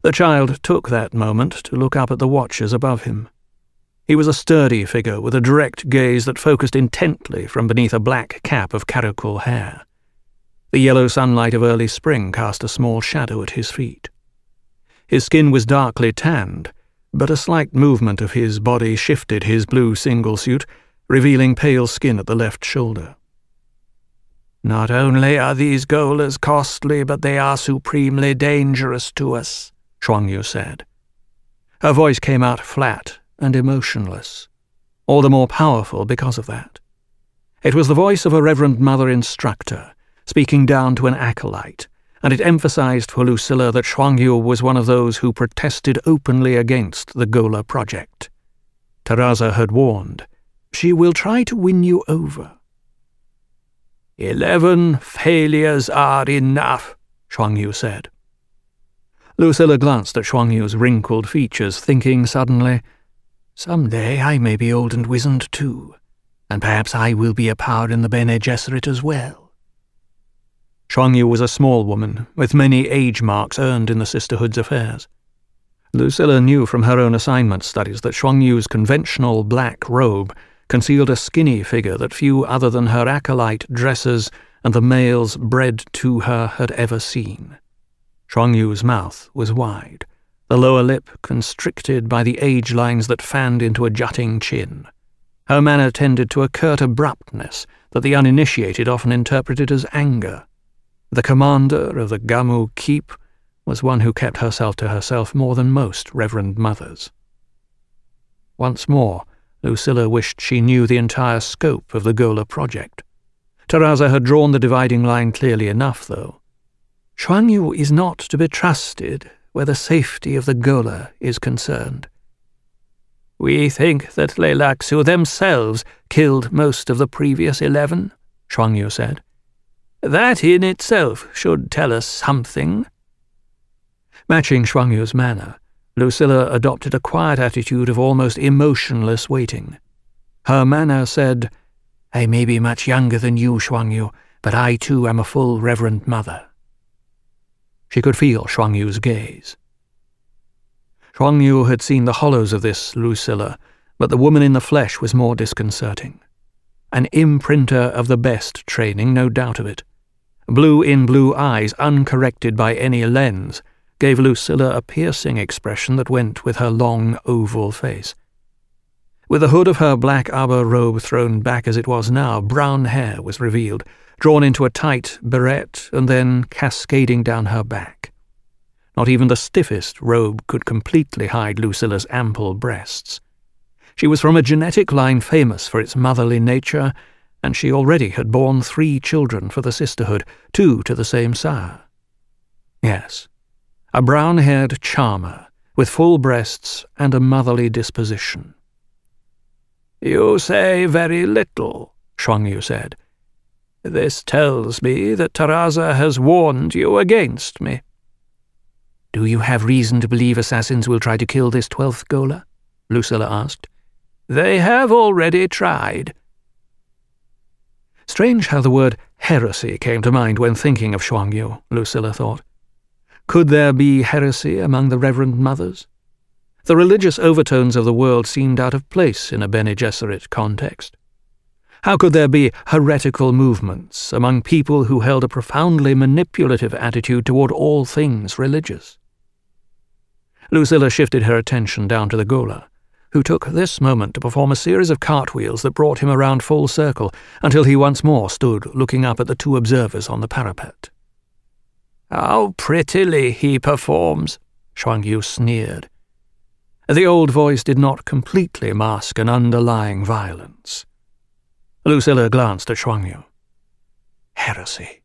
The child took that moment to look up at the watchers above him. He was a sturdy figure with a direct gaze that focused intently from beneath a black cap of caracul hair. The yellow sunlight of early spring cast a small shadow at his feet. His skin was darkly tanned, but a slight movement of his body shifted his blue single suit, revealing pale skin at the left shoulder. "Not only are these gaolers costly, but they are supremely dangerous to us," Chuang-Yu said. Her voice came out flat and emotionless, all the more powerful because of that. It was the voice of a Reverend Mother instructor, speaking down to an acolyte, and it emphasized for Lucilla that Chuang-Yu was one of those who protested openly against the Gola project. Taraza had warned, "She will try to win you over." 11 failures are enough, Chuang-Yu said. Lucilla glanced at Chuang-Yu's wrinkled features, thinking suddenly, "Someday I may be old and wizened too, and perhaps I will be a power in the Bene Gesserit as well." Chuang-Yu was a small woman, with many age marks earned in the Sisterhood's affairs. Lucilla knew from her own assignment studies that Chuang-Yu's conventional black robe concealed a skinny figure that few other than her acolyte dressers and the males bred to her had ever seen. Chuang-Yu's mouth was wide, the lower lip constricted by the age lines that fanned into a jutting chin. Her manner tended to a curt abruptness that the uninitiated often interpreted as anger. The commander of the Gamu Keep was one who kept herself to herself more than most Reverend Mothers. Once more, Lucilla wished she knew the entire scope of the Gola project. Taraza had drawn the dividing line clearly enough, though. Chuang-Yu is not to be trusted where the safety of the Gola is concerned. "We think that Tleilax themselves killed most of the previous 11, Chuang-Yu said. "That in itself should tell us something." Matching Chuang-Yu's manner, Lucilla adopted a quiet attitude of almost emotionless waiting. Her manner said, "I may be much younger than you, Chuang-Yu, but I too am a full Reverend Mother." She could feel Chuang-Yu's gaze. Chuang-Yu had seen the hollows of this Lucilla, but the woman in the flesh was more disconcerting. An imprinter of the best training, no doubt of it. Blue in blue eyes, uncorrected by any lens, gave Lucilla a piercing expression that went with her long, oval face. With the hood of her black Abba robe thrown back as it was now, brown hair was revealed, drawn into a tight barrette and then cascading down her back. Not even the stiffest robe could completely hide Lucilla's ample breasts. She was from a genetic line famous for its motherly nature, and she already had borne 3 children for the Sisterhood, 2 to the same sire. Yes, a brown-haired charmer, with full breasts and a motherly disposition. "You say very little," Chuang-Yu said. "This tells me that Taraza has warned you against me." "Do you have reason to believe assassins will try to kill this 12th Gola?" Lucilla asked. "They have already tried." Strange how the word heresy came to mind when thinking of Chuang-Yu, Lucilla thought. Could there be heresy among the Reverend Mothers? The religious overtones of the world seemed out of place in a Bene Gesserit context. How could there be heretical movements among people who held a profoundly manipulative attitude toward all things religious? Lucilla shifted her attention down to the Gola, who took this moment to perform a series of cartwheels that brought him around full circle until he once more stood looking up at the 2 observers on the parapet. "How prettily he performs," Chuang-Yu sneered. The old voice did not completely mask an underlying violence. Lucilla glanced at Chuang-Yu. Heresy.